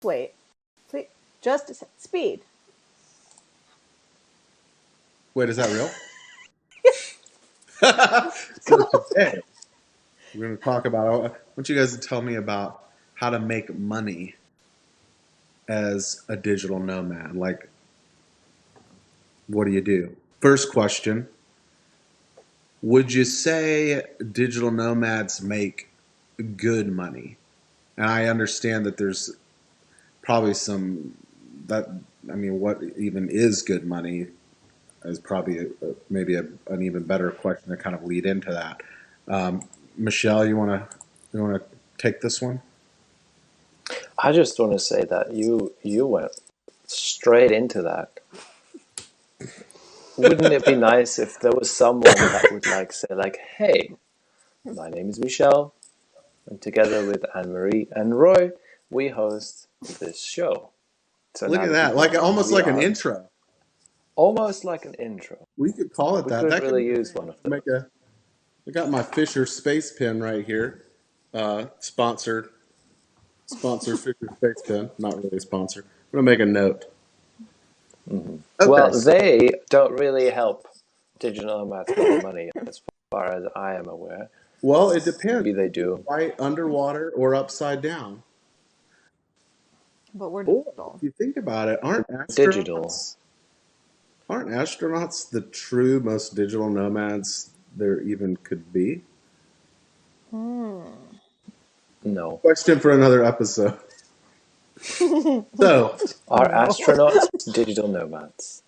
wait. Please, just speed. Wait, is that real? So today, we're going to talk about, I want you guys to tell me about how to make money as a digital nomad. Like, what do you do? First question, would you say digital nomads make good money? And I understand that there's probably what even is good money is probably maybe an even better question to kind of lead into that. Michelle, you want to take this one? I just want to say that you went straight into that. Wouldn't it be nice if there was someone that would say, hey, my name is Michelle, and together with Anne-Marie and Roy, we host this show. So look at that, almost like an intro. Almost like an intro. We could call it that. We could really use one of those. I got my Fisher space pen right here. Sponsor Fisher space pen. Not really a sponsor. I'm going to make a note. Mm-hmm. Okay, well, they don't really help digital nomads make money as far as I am aware. Well, it depends. Maybe they do. Right underwater or upside down. But we're digital. If you think about it, aren't astronauts the true most digital nomads there even could be? No. Question for another episode. So, are astronauts digital nomads?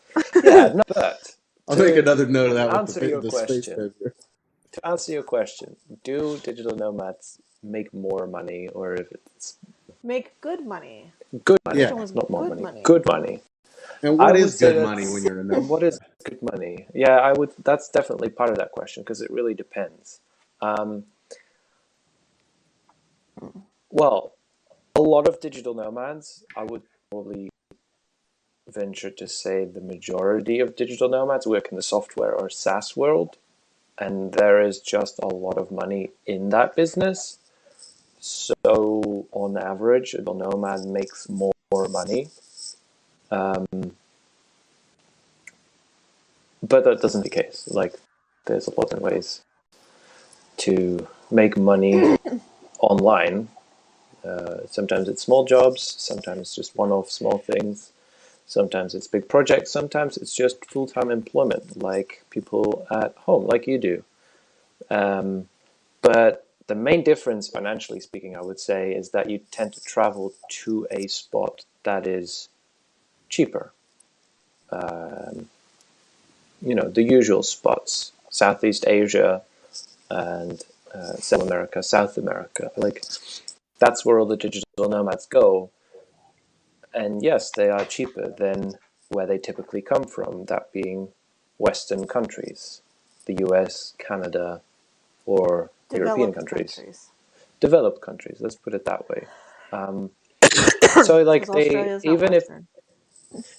Yeah, not that. I'll make another note of that with the space question. To answer your question, do digital nomads make more money, or if it's make good money? Good money, yeah, not more money. Good money. And what is good money when you're a nomad? What is good money? Yeah, I would. That's definitely part of that question because it really depends. Well, a lot of digital nomads, I would probably venture to say the majority of digital nomads work in the software or SaaS world, and there is just a lot of money in that business. So on average, a digital nomad makes more money. But that doesn't be the case. There's a lot of ways to make money online. Sometimes it's small jobs, sometimes it's just one-off small things, sometimes it's big projects, sometimes it's just full-time employment, like people at home, like you do. But the main difference, financially speaking, I would say, is that you tend to travel to a spot that is cheaper. The usual spots, Southeast Asia and Central America, South America. That's where all the digital nomads go. And yes, they are cheaper than where they typically come from, that being Western countries, the US, Canada, or European countries. Developed countries, let's put it that way. So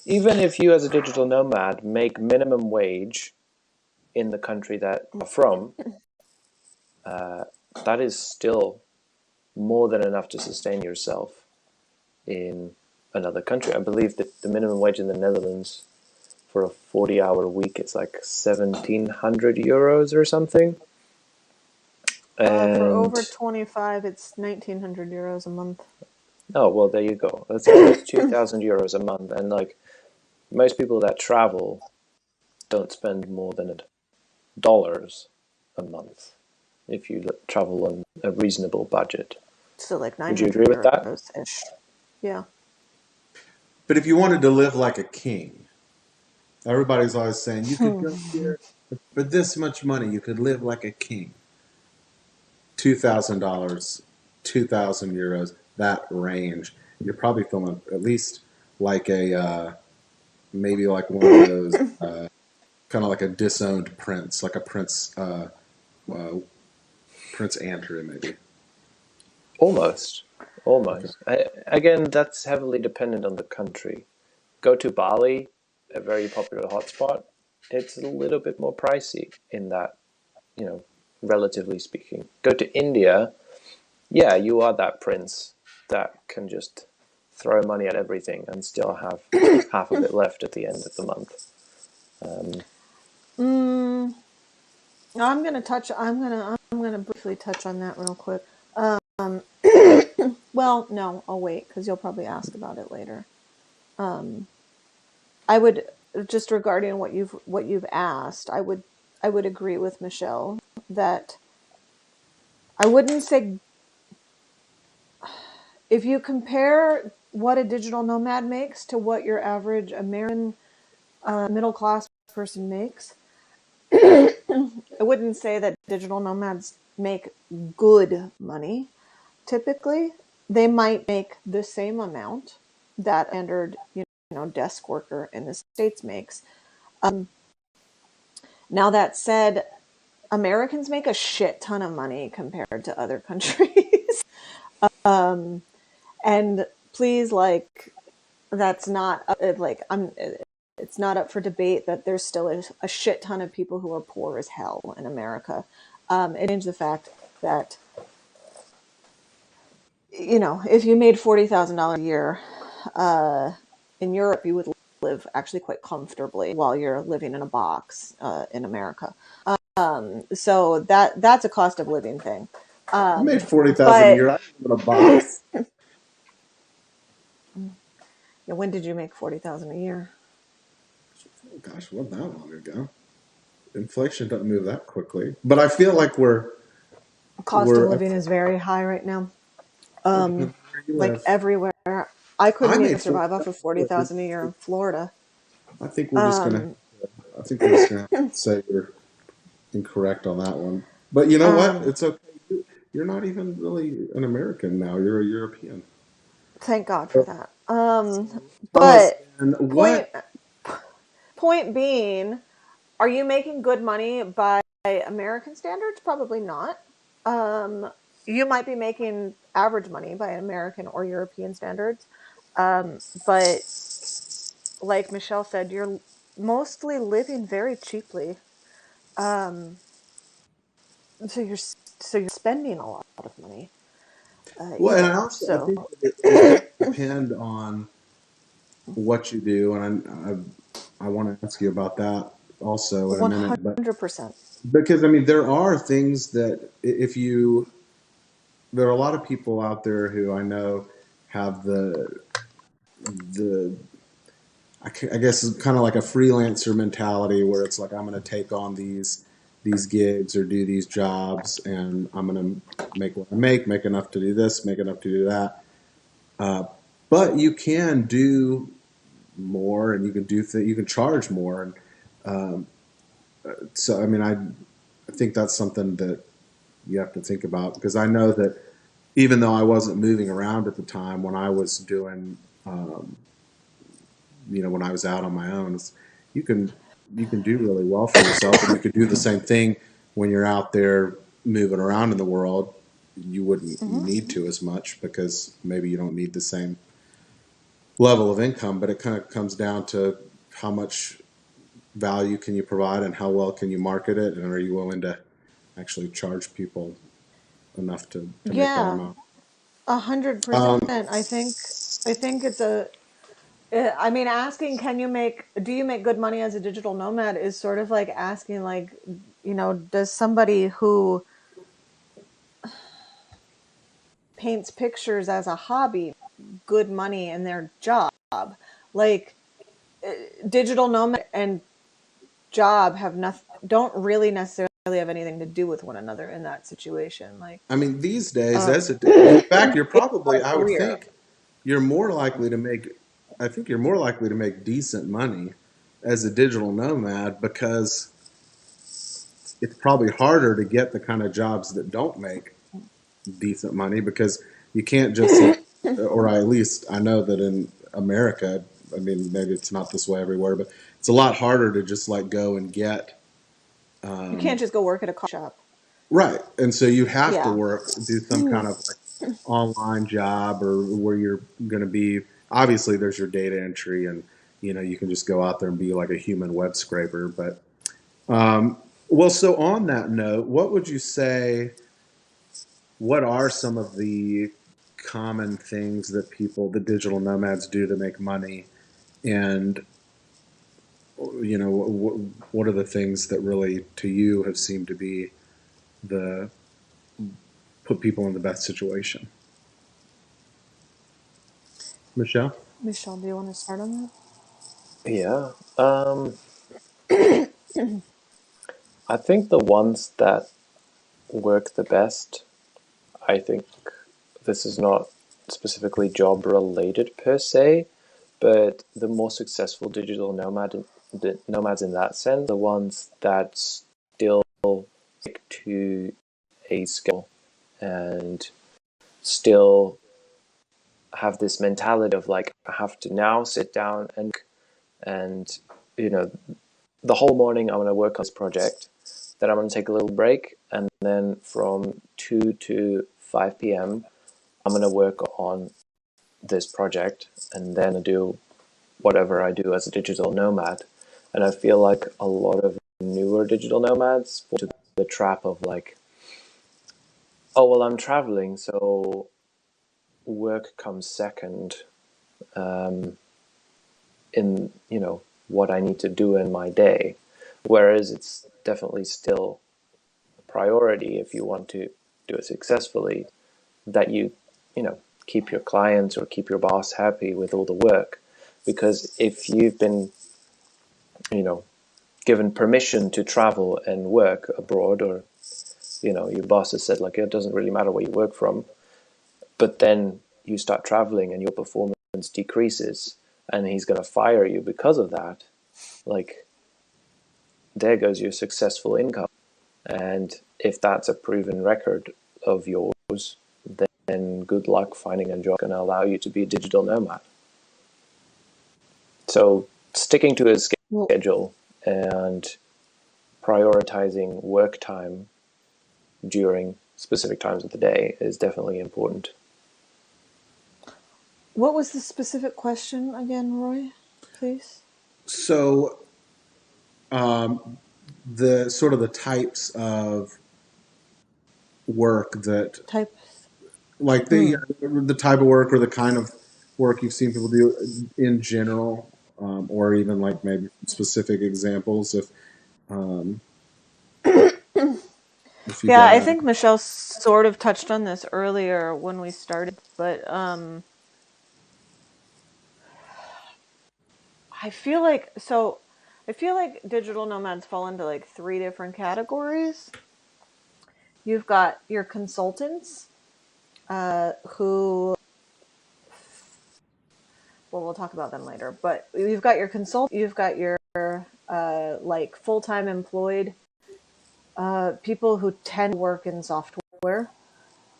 even if you as a digital nomad make minimum wage in the country that you're from, that is still more than enough to sustain yourself in another country. I believe that the minimum wage in the Netherlands for a 40-hour week is like 1,700 euros or something. And for over 25, it's 1,900 euros a month. Oh, well, there you go. That's 2,000 euros a month. And most people that travel don't spend more than $1 a month if you travel on a reasonable budget. So like 900 Would you agree with that? Ish. Yeah. But if you wanted to live like a king, everybody's always saying you could go here for this much money. You could live like a king. $2,000, 2,000 euros, that range. You're probably feeling at least like maybe like one of those kind of like a disowned prince, like a Prince Andrew, maybe. Almost. Again, that's heavily dependent on the country. Go to Bali, a very popular hotspot. It's a little bit more pricey in that, relatively speaking. Go to India, yeah, you are that prince that can just throw money at everything and still have half of it left at the end of the month. I'm gonna briefly touch on that real quick. Well, no, I'll wait because you'll probably ask about it later. I would just regarding what you've asked. I would agree with Michelle that I wouldn't say if you compare what a digital nomad makes to what your average American middle class person makes. I wouldn't say that digital nomads make good money. Typically, they might make the same amount that standard, desk worker in the States makes. Now that said, Americans make a shit ton of money compared to other countries. And please, that's not it's not up for debate that there's still a shit ton of people who are poor as hell in America. It changes the fact that, if you made $40,000 a year in Europe, you would live actually quite comfortably while you're living in a box in America. So that's a cost of living thing. I made $40,000 a year. I live in a box. When did you make $40,000 a year? Oh, gosh, wasn't that long ago. Inflation doesn't move that quickly, but I feel like cost of living is very high right now. Like everywhere. I couldn't even survive off of $40,000 a year in Florida. I think we're just gonna. I think we're just gonna have to say you're incorrect on that one. But you know what? It's okay. You're not even really an American now. You're a European. Thank God for that. But point being, are you making good money by American standards? Probably not. You might be making average money by American or European standards. But like Michelle said, you're mostly living very cheaply. So you're spending a lot of money. Well, and I think it depend on what you do, and I want to ask you about that also in a minute. But 100%. because there are things that there are a lot of people out there who I know have the I guess it's kind of like a freelancer mentality where it's like I'm going to take on these gigs or do these jobs, and I'm going to make what I make enough to do this, make enough to do that. But you can do more, and you can you can charge more, and so I think that's something that you have to think about, because I know that even though I wasn't moving around at the time when I was doing, when I was out on my own, you can do really well for yourself, and you could do the same thing when you're out there moving around in the world. You wouldn't need to as much because maybe you don't need the same level of income, but it kind of comes down to how much value can you provide and how well can you market it, and are you willing to actually charge people enough to make that amount? 100%. I think it's asking do you make good money as a digital nomad is sort of like asking, does somebody who paints pictures as a hobby good money in their job? Like, digital nomad and job don't really necessarily have anything to do with one another in that situation. These days, in fact, you're probably, I would think, I think you're more likely to make decent money as a digital nomad, because it's probably harder to get the kind of jobs that don't make decent money, because you can't just, or at least I know that in America, maybe it's not this way everywhere, but it's a lot harder to just go and get. You can't just go work at a coffee shop. Right. And so you have to do some kind of online job, or where you're going to be. Obviously, there's your data entry, and you can just go out there and be like a human web scraper. But well, so on that note, what would you say? What are some of the common things that the digital nomads do to make money, and what are the things that really to you have seemed to be the put people in the best situation? Michelle? Michelle, do you want to start on Yeah. I think the ones that work the best, I think this is not specifically job related per se, but the more successful digital nomads in that sense, the ones that still stick to a skill and still have this mentality of like, I have to now sit down and you know the whole morning I'm going to work on this project, then I'm going to take a little break, and then from 2 to 5 p.m. I'm going to work on this project, and then do whatever I do as a digital nomad. And I feel like a lot of newer digital nomads fall into the trap of like, oh, well, I'm traveling, so work comes second, in, what I need to do in my day. Whereas it's definitely still a priority if you want to do it successfully, that you know, keep your clients or keep your boss happy with all the work. Because if you've been, given permission to travel and work abroad, or your boss has said like it doesn't really matter where you work from, but then you start traveling and your performance decreases and he's going to fire you because of that, like, there goes your successful income. And if that's a proven record of yours, then good luck finding a job going to allow you to be a digital nomad. So sticking to a schedule and prioritizing work time during specific times of the day is definitely important. What was the specific question again, Roy? Please. So, the sort of the types of work that, Type. like the type of work or the kind of work you've seen people do in general, or even like maybe specific examples um, if you Yeah, I got. think Michelle sort of touched on this earlier when we started, but I feel like digital nomads fall into like three different categories. You've got your consultants, who, well, we'll talk about them later. But you've got your consultant, you've got your like full-time employed people who tend to work in software,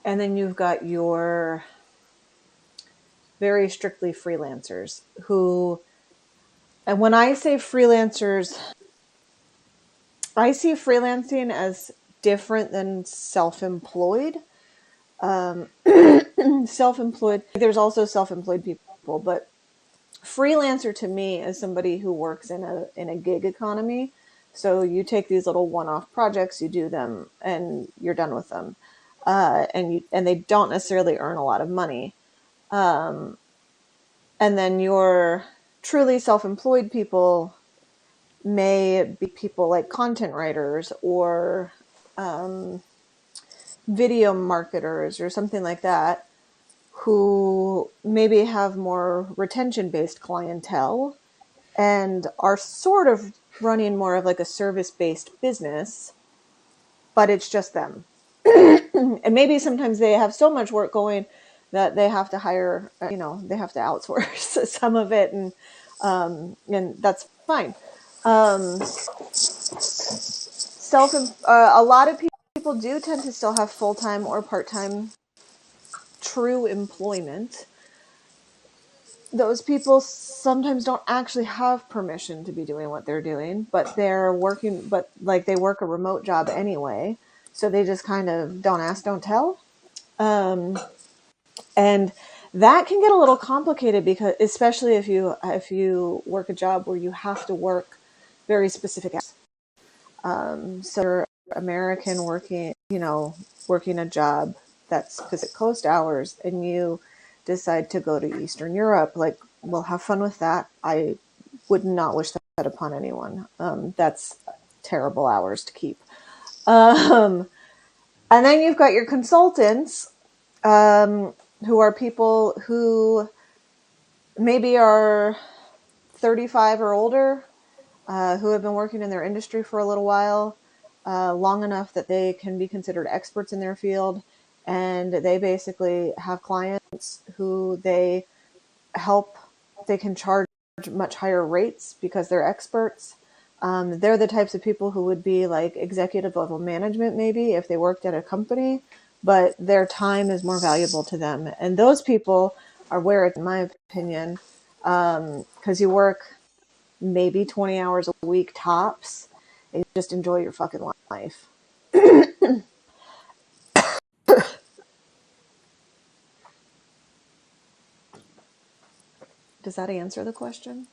and then you've got your very strictly freelancers who, and when I say freelancers, I see freelancing as different than self-employed. Self-employed, there's also self-employed people, but freelancer to me is somebody who works in a gig economy. So you take these little one-off projects, you do them, and you're done with them, and they don't necessarily earn a lot of money. And then your truly self-employed people may be people like content writers or video marketers or something like that, who maybe have more retention-based clientele and are sort of running more of like a service-based business, but it's just them. And maybe sometimes they have so much work going that they have to hire, they have to outsource some of it, and that's fine. A lot of people do tend to still have full-time or part-time true employment. Those people sometimes don't actually have permission to be doing what they're doing, but they're working, but like they work a remote job anyway. So they just kind of don't ask, don't tell. And that can get a little complicated, because especially if you work a job where you have to work very specific hours. So you're American working a job that's Pacific Coast hours, and you decide to go to Eastern Europe, like, well, have fun with that. I would not wish that upon anyone. That's terrible hours to keep. And then you've got your consultants, who are people who maybe are 35 or older, who have been working in their industry for a little while, long enough that they can be considered experts in their field. And they basically have clients who they help, they can charge much higher rates because they're experts. They're the types of people who would be like executive level management, maybe if they worked at a company, but their time is more valuable to them. And those people are where it's, in my opinion, because you work maybe 20 hours a week tops, and you just enjoy your fucking life. Does that answer the question?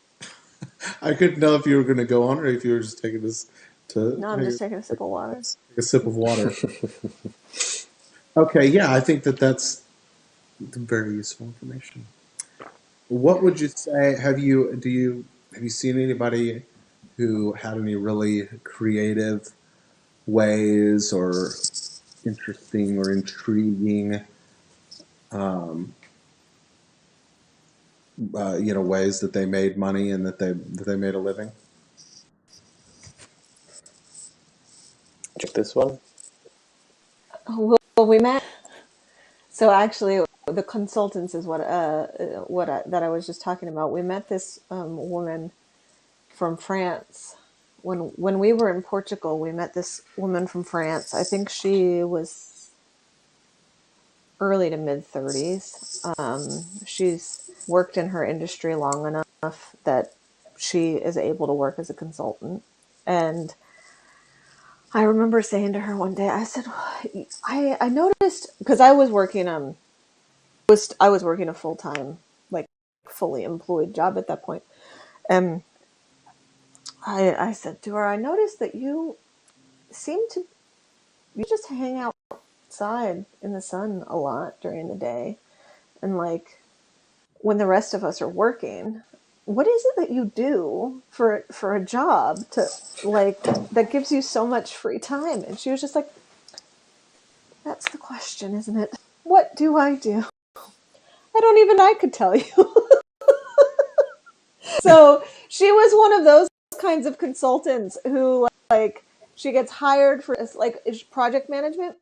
I couldn't know if you were going to go on or if you were just taking this to No, I'm just taking a sip of water. take a sip of water. Okay, yeah, I think that's very useful information. What would you say? Have you seen anybody who had any really creative ways or interesting or intriguing, um, ways that they made money and that they made a living? Check this one. Well, we met. So actually, the consultants is that I was just talking about. We met this woman from France when we were in Portugal. We met this woman from France. I think she was early to mid 30s. She's worked in her industry long enough that she is able to work as a consultant. And I remember saying to her one day, I said, I noticed, because I was working a full time, like fully employed job at that point. And I said to her, I noticed that you just hang outside in the sun a lot during the day. And like when the rest of us are working, what is it that you do for a job to like that gives you so much free time? And she was just like, that's the question, isn't it? What do I do? I could tell you. So she was one of those kinds of consultants who like she gets hired for like project management.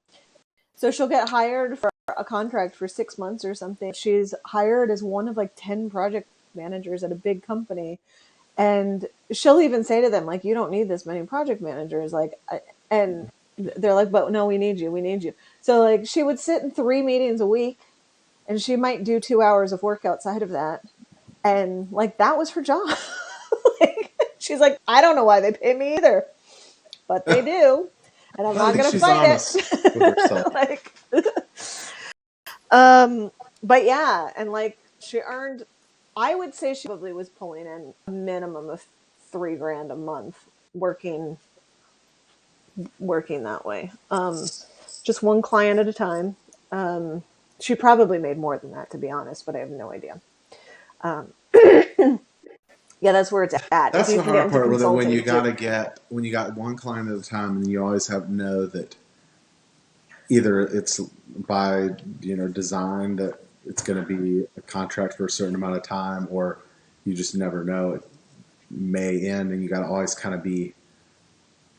So she'll get hired for a contract for 6 months or something. She's hired as one of like 10 project managers at a big company. And she'll even say to them, like, you don't need this many project managers. And they're like, but no, we need you. So like she would sit in 3 meetings a week, and she might do 2 hours of work outside of that. And like, that was her job. Like, she's like, I don't know why they pay me either, but they do. And I'm I not think going to she's fight honest it. with herself. Like, but yeah. And like she earned, I would say she probably was pulling in a minimum of $3,000 a month working that way. Just one client at a time. She probably made more than that, to be honest, but I have no idea. Yeah, that's where it's at. If That's you the can get hard into part. Where when consulting, you got one client at a time, and you always have to know that either it's by design that it's going to be a contract for a certain amount of time, or you just never know, it may end, and you got to always kind of be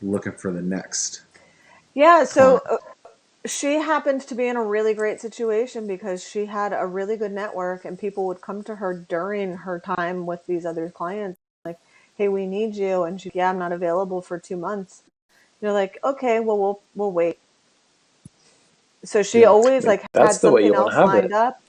looking for the next yeah. So client. she happened to be in a really great situation because she had a really good network, and people would come to her during her time with these other clients, like, "Hey, we need you," and she, "Yeah, I'm not available for 2 months." They're like, "Okay, well, we'll wait." So she Yeah, always Like like that's had the way something you want to else have lined it. up.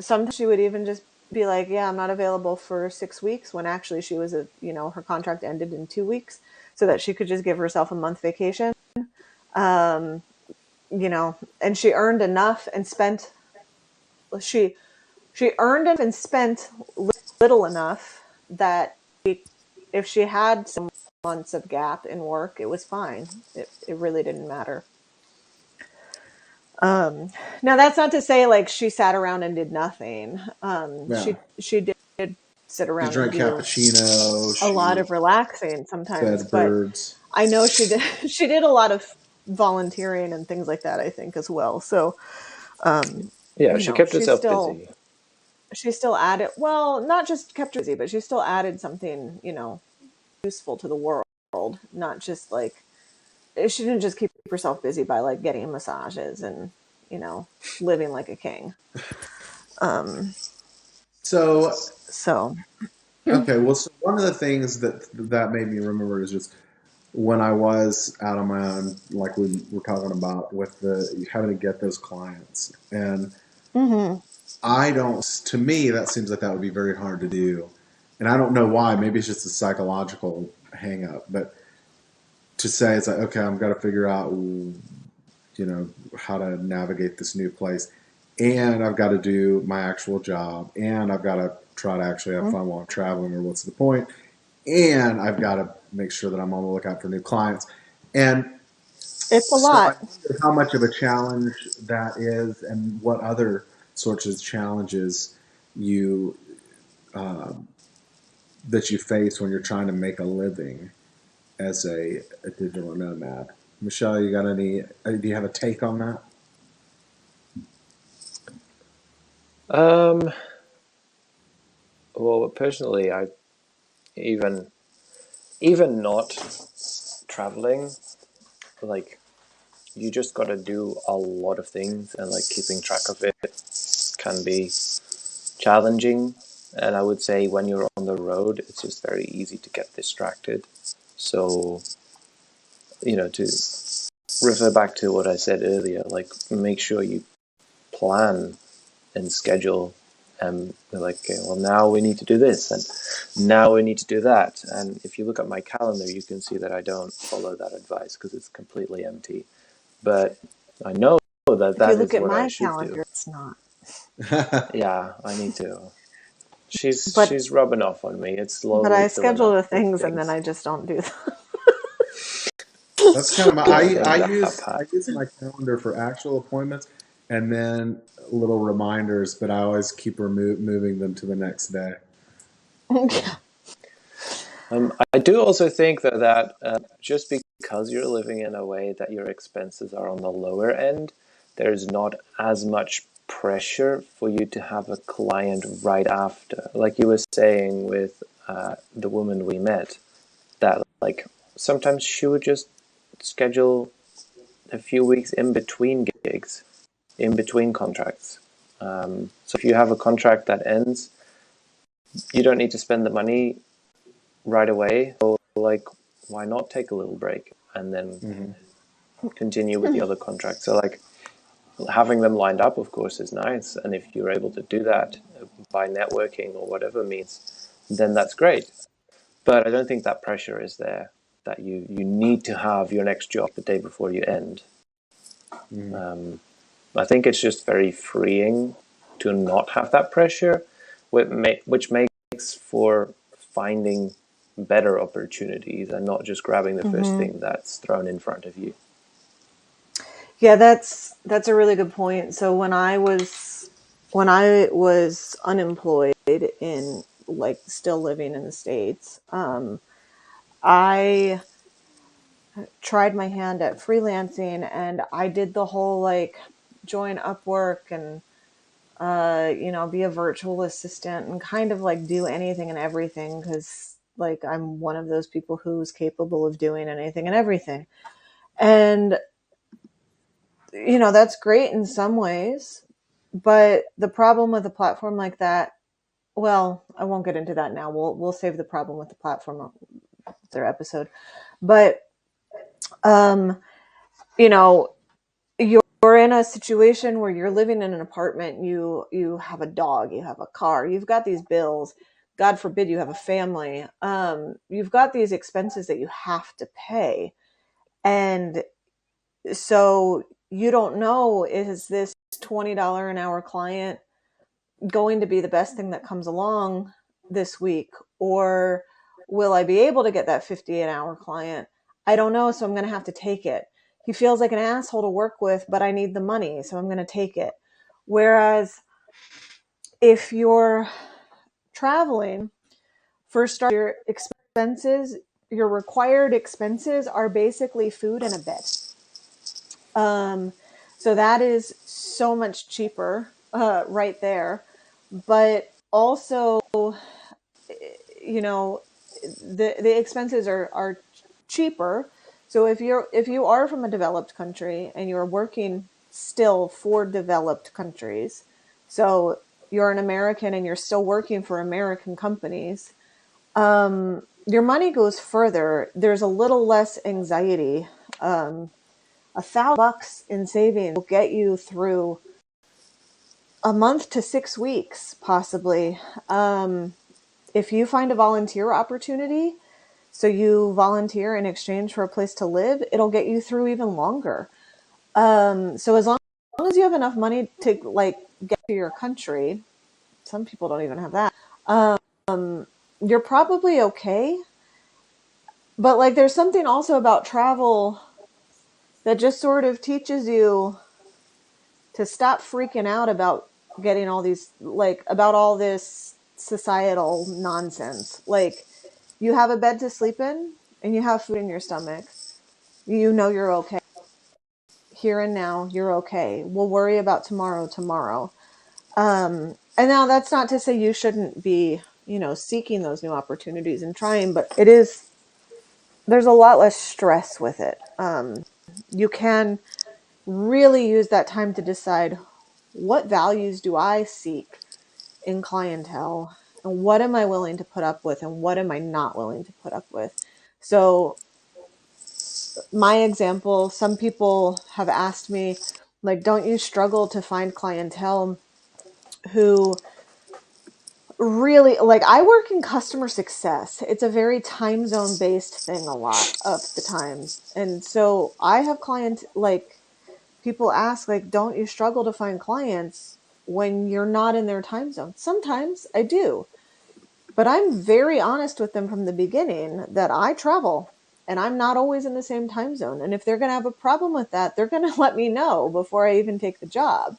Sometimes she would even just be like, "Yeah, I'm not available for 6 weeks," when actually she was her contract ended in 2 weeks, so that she could just give herself a month vacation. Um, and she earned enough and spent she she earned enough and spent little enough that if she had some months of gap in work, it was fine. It really didn't matter. Now that's not to say like she sat around and did nothing. Yeah. She did sit She around and drank do cappuccino. a lot She of relaxing sometimes, fed but birds. I know she did she did a lot of volunteering and things like that, I think, as well. So Yeah, you she know, kept herself busy. she still added, well, not just kept her busy, but she still added something, you know, useful to the world, not just like she didn't just keep herself busy by like getting massages and, you know, living like a king. So So okay, well, so one of the things that made me remember is just when I was out on my own, like we were talking about with the having to get those clients, and mhm. I don't. To me, that seems like that would be very hard to do, and I don't know why. Maybe it's just a psychological hang up, but to say it's like, okay, I'm got to figure out, how to navigate this new place, and I've got to do my actual job, and I've got to try to actually have fun while I'm traveling, or what's the point? And I've got to make sure that I'm on the lookout for new clients. And It's a so I lot. wonder how much of a challenge that is, and what other sorts of challenges you um, that you face when you're trying to make a living as a digital nomad. Michelle, you got any? Do you have a take on that? Um, well, personally, I even even not traveling, like you just got to do a lot of things, and like keeping track of it can be challenging. And I would say when you're on the road, it's just very easy to get distracted. So, to refer back to what I said earlier, like make sure you plan and schedule. Like, okay, well, now we need to do this, and now we need to do that. And if you look at my calendar, you can see that I don't follow that advice because it's completely empty. But I know that If you that look is at what I my should do. calendar, it's not. Yeah, I need to. She's But she's rubbing off on me. It's but slowly I filling schedule up the with things and then things. I just don't do them. That's kind of my. I Building that use up. I use my calendar for actual appointments, and then little reminders. But I always keep moving them to the next day. I do also think that just because you're living in a way that your expenses are on the lower end, there's not as much pressure for you to have a client right after. Like you were saying with the woman we met, that like sometimes she would just schedule a few weeks in between gigs, in between contracts. So if you have a contract that ends, you don't need to spend the money right away. So, like, why not take a little break and then Mm-hmm. continue with the other contract? So, like, having them lined up, of course, is nice. And if you're able to do that by networking or whatever means, then that's great. But I don't think that pressure is there that you need to have your next job the day before you end. Mm-hmm. I think it's just very freeing to not have that pressure, which makes for finding better opportunities and not just grabbing the first Hmm. thing that's thrown in front of you. Yeah, that's a really good point. So when I was unemployed in like still living in the States, I tried my hand at freelancing and I did the whole like join Upwork and be a virtual assistant and kind of like do anything and everything because like I'm one of those people who's capable of doing anything and everything. And that's great in some ways, but the problem with a platform like that, well, I won't get into that now. We'll save the problem with the platform their episode. But um, you know, you're in a situation where you're living in an apartment, you have a dog, you have a car, you've got these bills, god forbid you have a family, you've got these expenses that you have to pay, and so you don't know, is this $20 an hour client going to be the best thing that comes along this week, or will I be able to get that 50 an hour client? I don't know, so I'm going to have to take it. he feels like an asshole to work with, but I need the money, so I'm going to take it. Whereas if you're traveling, first start, your expenses, your required expenses are basically food and a bed. So that is so much cheaper right there. But also, you know, the expenses are cheaper. So if you are from a developed country and you're working still for developed countries, so you're an American and you're still working for American companies, your money goes further. There's a little less anxiety. $1,000 in savings will get you through a month to 6 weeks, possibly. If you find a volunteer opportunity, so you volunteer in exchange for a place to live, it'll get you through even longer. So as long as you have enough money to like get to your country, some people don't even have that. You're probably okay. But like, there's something also about travel that just sort of teaches you to stop freaking out about getting all these, like, about all this societal nonsense. Like, you have a bed to sleep in and you have food in your stomach. You know you're okay. Here and now, you're okay. We'll worry about tomorrow. And now that's not to say you shouldn't be, seeking those new opportunities and trying, but there's a lot less stress with it. You can really use that time to decide, what values do I seek in clientele, and what am I willing to put up with, and what am I not willing to put up with. So my example, some people have asked me, like, don't you struggle to find clientele who really, like, I work in customer success. It's a very time zone based thing a lot of the time. And so I have people ask, like, don't you struggle to find clients when you're not in their time zone? Sometimes I do. But I'm very honest with them from the beginning that I travel and I'm not always in the same time zone. And if they're going to have a problem with that, they're going to let me know before I even take the job.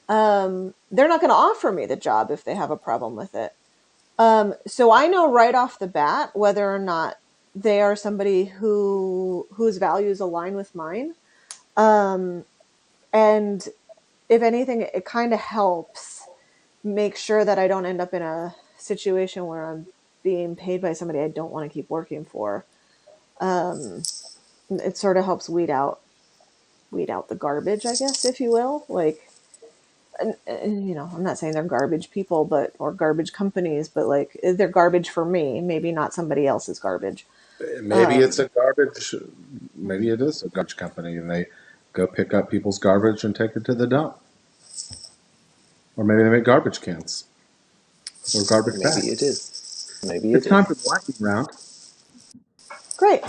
They're not going to offer me the job if they have a problem with it. So I know right off the bat whether or not they are somebody whose values align with mine. And if anything, it kind of helps make sure that I don't end up in a situation where I'm being paid by somebody I don't want to keep working for. It sort of helps weed out the garbage, I guess, if you will. Like, and, I'm not saying they're garbage people, or garbage companies, but like, they're garbage for me, maybe not somebody else's garbage. Maybe it's a garbage. Maybe it is a garbage company, and they go pick up people's garbage and take it to the dump. Or maybe they make garbage cans or garbage Maybe bags. it is. Maybe It's it time is. for the lightning round. Great.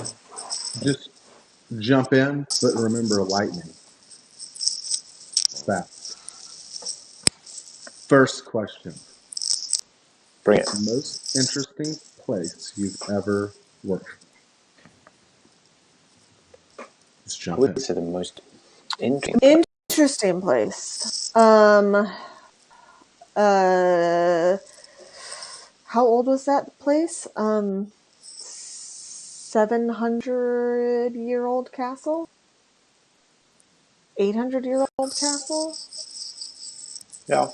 Just jump in, but remember lightning. Fast. First question. Bring it. Most interesting place you've ever worked. Let's I jump in. would say the most interesting. Interesting place. How old was that place? 700-year-old castle? 800-year-old castle? Yeah,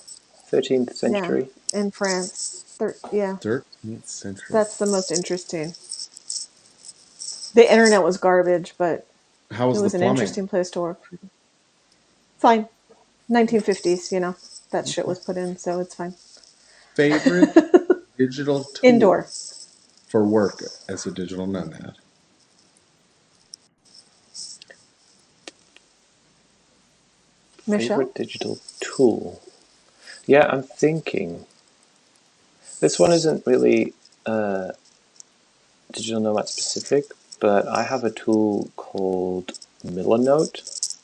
13th century. Yeah, in France. Yeah, 13th century. that's the most interesting. The internet was garbage, but How was it the was an plumbing? interesting place to work. Fine. 1950s, that shit was put in, so it's fine. Favorite digital tool Indoor. for work as a digital nomad? Michelle? Favorite digital tool? Yeah, I'm thinking. This one isn't really digital nomad specific, but I have a tool called Milanote,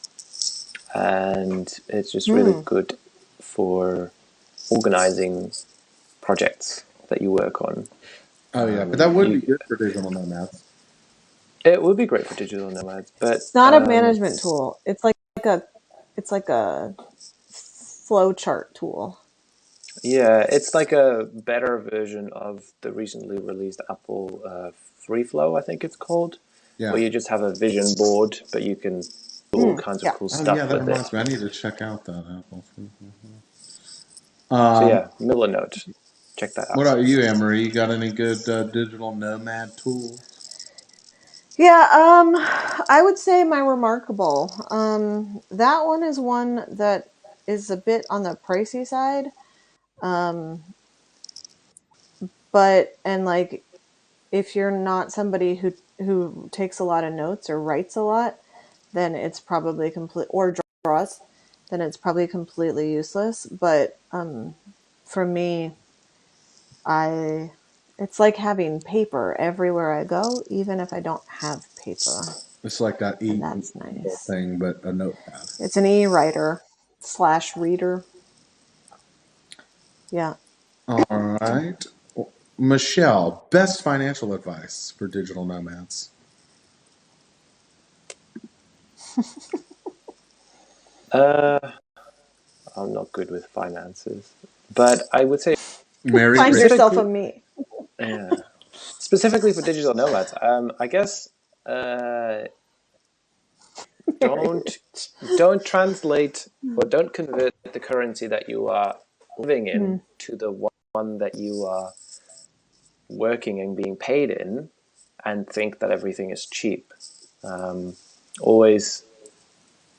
and it's just really good for organizing projects that you work on. Oh yeah, but that would be good for digital nomads. It would be great for digital nomads, but It's not a management tool. It's like a flow chart tool. yeah, it's like a better version of the recently released Apple Free Flow, I think it's called, Yeah. where you just have a vision board, but you can do all kinds of cool Oh stuff yeah, that with reminds it. me. I need to check out that Apple. So yeah, middle note, check that out. What about you, Emery? You got any good digital nomad tools? Yeah, I would say my Remarkable. That one is one that is a bit on the pricey side. But and like if you're not somebody who takes a lot of notes or writes a lot, then it's probably complete or draws, then it's probably completely useless. But for me, it's like having paper everywhere I go, even if I don't have paper. It's like that And that's nice. thing, but a notepad. It's an e-writer / reader. Yeah. All right. Michelle, best financial advice for digital nomads? I'm not good with finances, but I would say Mary, Find yourself a specifically, me. yeah, specifically for digital nomads, I guess don't translate or don't convert the currency that you are living in to the one that you are working and being paid in, and think that everything is cheap. Always,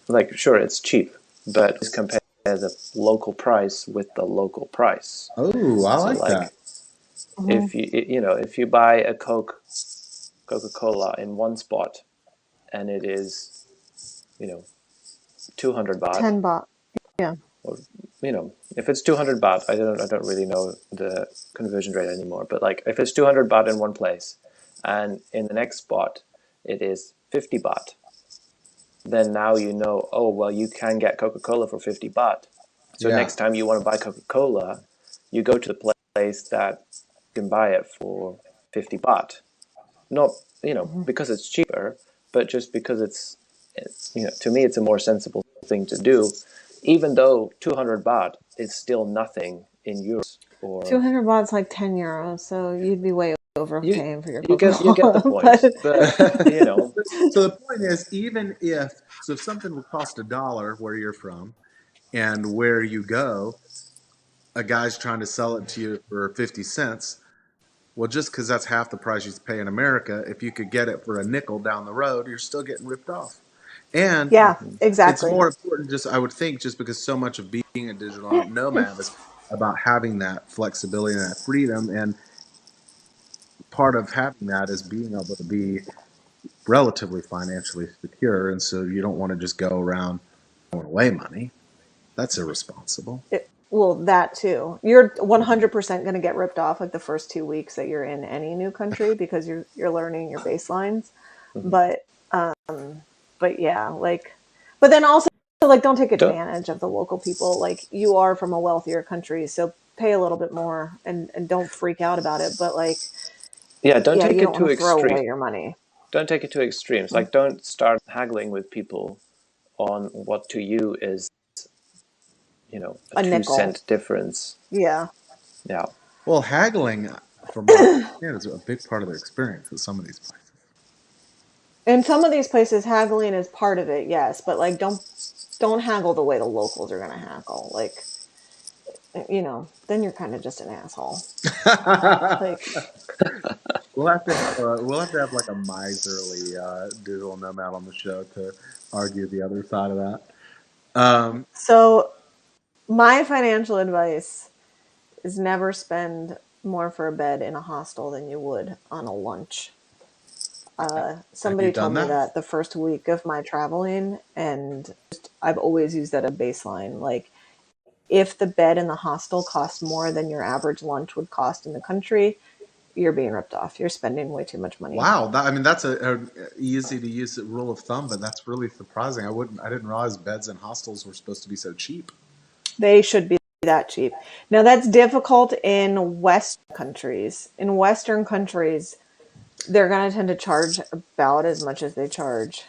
like, sure, it's cheap, but always compare the local price with the local price. Oh, I So like that. if if you buy a Coca-Cola in one spot and it is 200 baht, 10 baht. Yeah. or if it's 200 baht, I don't really know the conversion rate anymore, but like if it's 200 baht in one place and in the next spot it is 50 baht, then now oh well, you can get Coca-Cola for 50 baht. So next time you want to buy Coca-Cola, you go to the place that you can buy it for 50 baht. Not because it's cheaper, but just because it's to me it's a more sensible thing to do, even though 200 baht is still nothing in euros. Or 200 baht's like 10 euros, so you'd be way overpaying for your you get the Coca-Cola. point, but So the point is, even if something would cost $1 where you're from, and where you go, a guy's trying to sell it to you for 50 cents. Well, just because that's half the price you pay in America, if you could get it for a nickel down the road, you're still getting ripped off. And Yeah, it's exactly. more important, I would think, just because so much of being a digital nomad is about having that flexibility and that freedom. And part of having that is being able to be relatively financially secure. And so you don't want to just go around throwing away money. That's irresponsible. Well, that too. You're 100% going to get ripped off like the first 2 weeks that you're in any new country because you're learning your baselines. But yeah, but then also like don't take advantage of the local people. Like you are from a wealthier country, so pay a little bit more and don't freak out about it. But like don't take you it don't too want to throw extreme. away your money. Don't take it to extremes. Like don't start haggling with people on what to you is a nickel. 2-cent difference. Yeah. Well, haggling, from what I understand, is a big part of the experience at some of these places. In some of these places, haggling is part of it, yes, but like don't haggle the way the locals are going to haggle. Like, then you're kind of just an asshole. Like, we'll have to have like a miserly digital nomad on the show to argue the other side of that. So my financial advice is never spend more for a bed in a hostel than you would on a lunch. Somebody told me that the first week of my traveling, and I've always used that as a baseline. Like, if the bed in the hostel costs more than your average lunch would cost in the country, you're being ripped off. You're spending way too much money. Wow, that's a easy to use rule of thumb, but that's really surprising. I didn't realize beds in hostels were supposed to be so cheap. They should be that cheap. Now that's difficult in Western countries. In Western countries, they're going to tend to charge about as much as they charge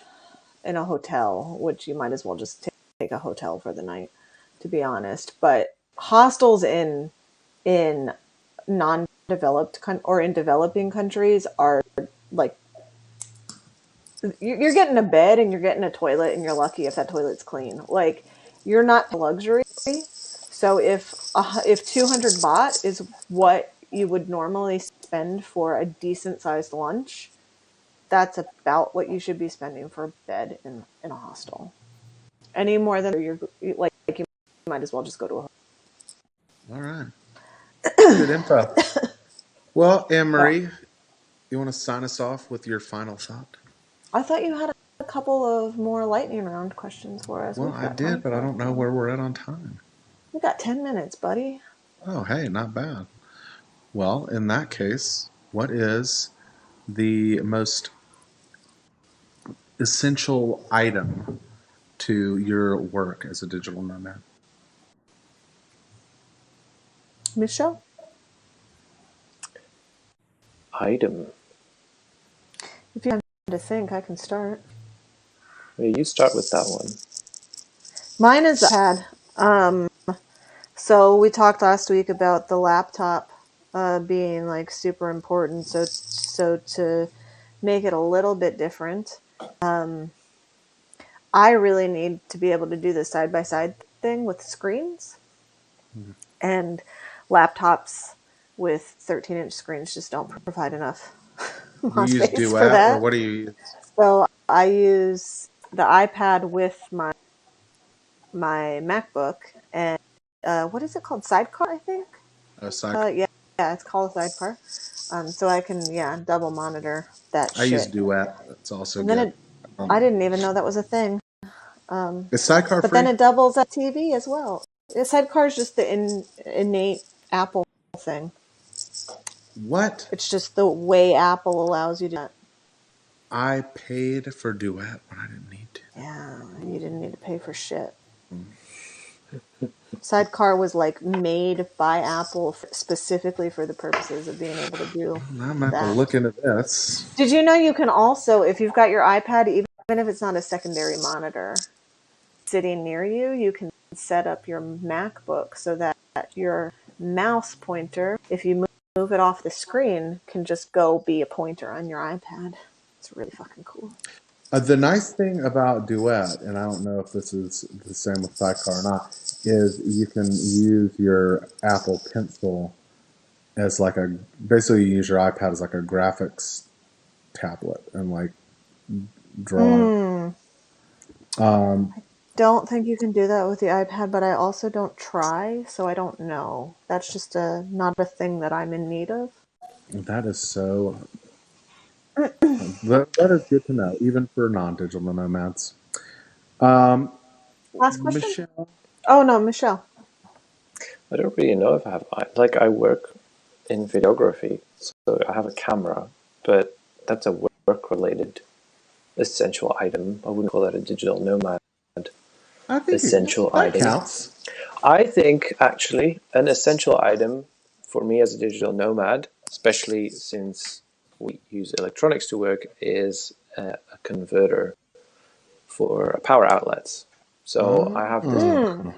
in a hotel, which you might as well just take a hotel for the night, to be honest. But hostels in non-developed or in developing countries are like, you're getting a bed and you're getting a toilet, and you're lucky if that toilet's clean. Like, you're not luxury. So if 200 baht is what you would normally spend for a decent sized lunch, that's about what you should be spending for a bed in a hostel. Any more than you might as well just go to a hotel. All right. Good info. Well, Anne Yeah. Marie, you want to sign us off with your final thought? I thought you had a couple of more lightning round questions for us. Well, We've I got time did, but I for a don't know few. where we're at on time. We got 10 minutes, buddy. Oh, hey, not bad. Well, in that case, what is the most essential item to your work as a digital nomad? Michelle? Item. If you have to think, I can start. You start with that one. Mine is the iPad. So we talked last week about the laptop being like super important. So to make it a little bit different, I really need to be able to do the side by side thing with screens, and laptops with 13-inch screens just don't provide enough Do you use space for Duet or that. what do you use? So I use the iPad with my MacBook, and what is it called? Sidecar, I think. Oh, Psych. Yeah, it's called a sidecar. So I can double monitor that I use shit. Duet. That's also And then good. I didn't even know that was a thing. Is Sidecar But then free? it doubles as TV as well. The sidecar is just the innate Apple thing. What? It's just the way Apple allows you to do that. I paid for Duet when I didn't need to. Yeah, you didn't need to pay for shit. Sidecar was like made by Apple specifically for the purposes of being able to do I'm going to have to that. look into this. Did you know you can also, if you've got your iPad, even if it's not a secondary monitor sitting near you, you can set up your MacBook so that your mouse pointer, if you move it off the screen, can just go be a pointer on your iPad. It's really fucking cool. The nice thing about Duet, and I don't know if this is the same with Sidecar or not, is you can use your Apple Pencil as like basically you use your iPad as like a graphics tablet and like draw. Don't think you can do that with the iPad, but I also don't try, so I don't know. That's just not a thing that I'm in need of. That is so. That is good to know, even for non-digital nomads. Um, Last question? Michelle, Oh, no, Michelle. I don't really know if I have, like, I work in videography, so I have a camera, but that's a work-related essential item. I wouldn't call that a digital nomad I think essential that item. counts. I think, actually, an essential item for me as a digital nomad, especially since we use electronics to work, is a converter for power outlets. So I have this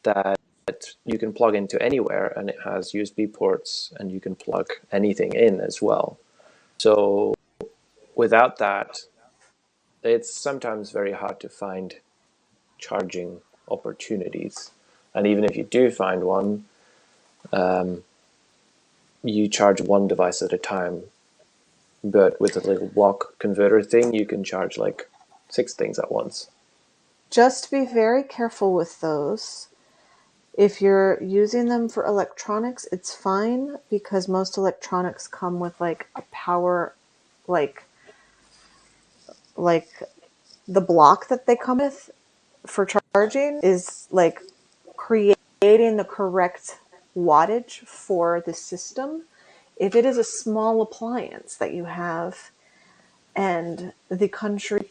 that you can plug into anywhere, and it has USB ports, and you can plug anything in as well. So without that, it's sometimes very hard to find charging opportunities. And even if you do find one, you charge one device at a time. But with a little block converter thing, you can charge like 6 things at once. Just be very careful with those. If you're using them for electronics, it's fine because most electronics come with like a power, like the block that they come with for charging is like creating the correct wattage for the system. If it is a small appliance that you have and the country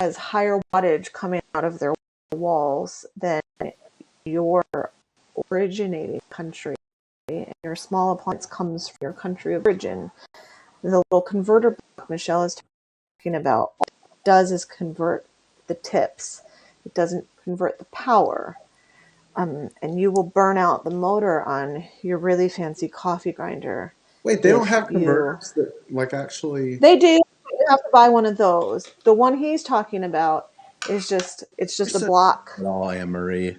has higher wattage coming out of their walls than your originating country, and your small appliance comes from your country of origin, The little converter block Michelle is talking about, all it does is convert the tips. It doesn't convert the power. And you will burn out the motor on your really fancy coffee grinder. Wait, they don't have converters that like actually. They do. You have to buy one of those. The one he's talking about is just a block. At all, Anne-Marie.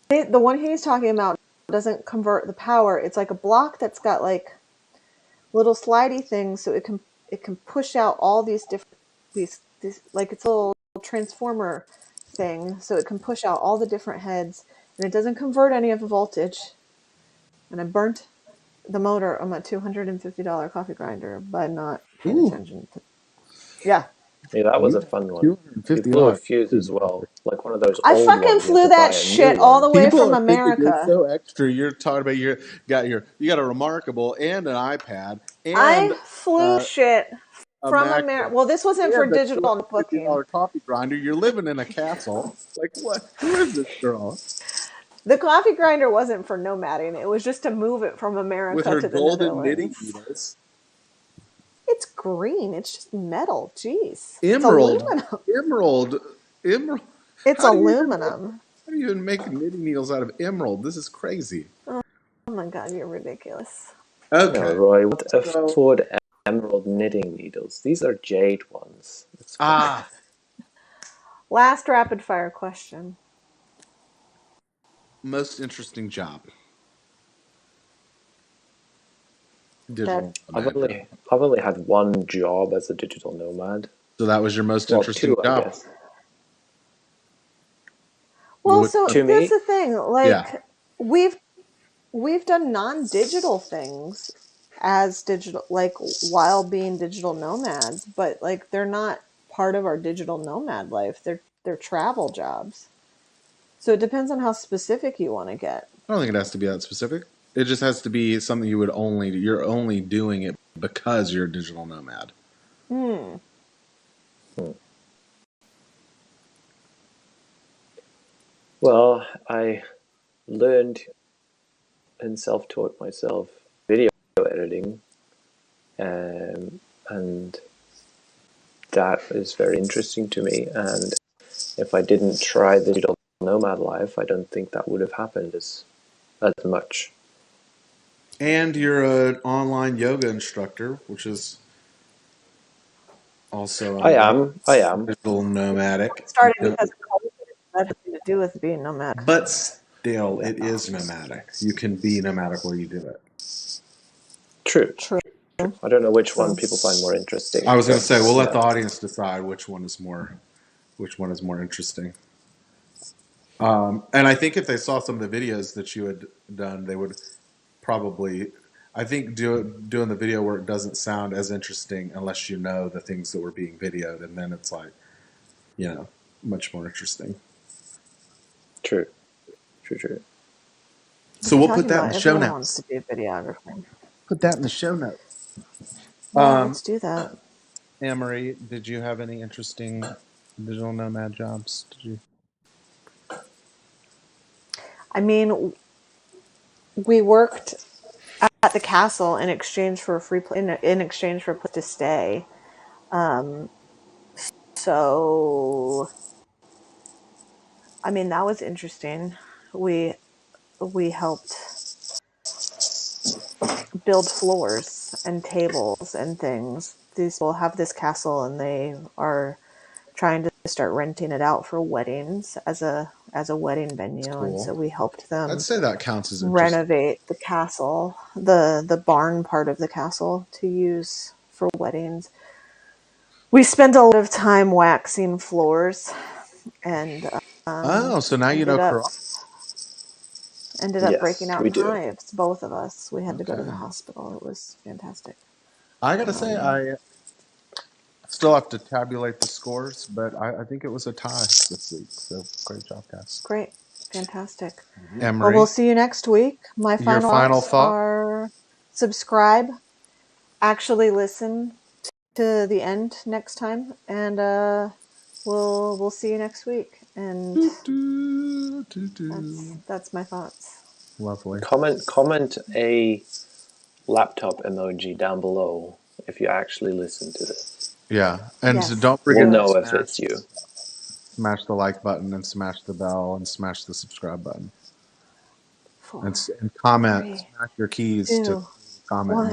The one he's talking about doesn't convert the power. It's like a block that's got like little slidey things, so it can push out all these different these like it's a little transformer thing, so it can push out all the different heads, and it doesn't convert any of the voltage. And I burnt the motor on my $250 coffee grinder by not paying attention to. Yeah. Yeah, that was a fun one. You blew a fuse as well, like one of those. I old fucking ones. flew that shit all the way from America. You're so extra. You're talking about you got a Remarkable and an iPad. And I flew shit from America. Well, this wasn't for digital booking. Coffee grinder. You're living in a castle. Like what? Who is this girl? The coffee grinder wasn't for nomading. It was just to move it from America with her to the golden Netherlands. knitting needles. It's green. It's just metal. Jeez. Emerald. It's aluminum. Emerald. It's aluminum. How do you even make knitting needles out of emerald? This is crazy. Oh my God, you're ridiculous. Okay. No, Roy, what afford emerald knitting needles? These are jade ones. Last rapid fire question. Most interesting job. I've only had one job as a digital nomad. So that was your most interesting job. I guess. Well, so that's the thing. Like we've done non-digital things as digital, like while being digital nomads, but like they're not part of our digital nomad life. They're travel jobs. So it depends on how specific you want to get. I don't think it has to be that specific. It just has to be something you're only doing it because you're a digital nomad. Well, I learned and self-taught myself video editing, and that is very interesting to me. And if I didn't try the digital nomad life, I don't think that would have happened as much. And you're an online yoga instructor, which is also I am digital nomadic. It started because COVID had nothing to do with being nomadic. But still, it is nomadic. You can be nomadic where you do it. True. I don't know which one people find more interesting. I was going to say we'll let the audience decide which one is more interesting. And I think if they saw some of the videos that you had done, they would probably. I think doing the video work doesn't sound as interesting unless you know the things that were being videoed, and then it's like, much more interesting. True. So we'll put that in the show notes. Everyone wants to be a videographer. Put that in the show notes. Let's do that. Anne-Marie, did you have any interesting digital nomad jobs? Did you? I mean, we worked at the castle in exchange for a free in exchange for a place to stay. So, I mean, that was interesting. We helped build floors and tables and things. These people have this castle, and they are trying to start renting it out for weddings as a wedding venue. Cool. And so we helped them. I'd say that counts as renovate the castle, the barn part of the castle to use for weddings. We spent a lot of time waxing floors, and so now you know. Ended up breaking out knives, both of us. We had to go to the hospital. It was fantastic. I gotta say, I still have to tabulate the scores, but I think it was a tie this week. So great job, guys. Great. Fantastic. Emery, well, we'll see you next week. My final thoughts are subscribe, actually listen to the end next time, and we'll see you next week. And that's my thoughts. Lovely. Comment a laptop emoji down below if you actually listen to this. Yeah, and so Yes. don't We'll forget to know if it's you. smash the like button and smash the bell and smash the subscribe button 4, and comment. 3, Smash your keys to 2, comment. 1.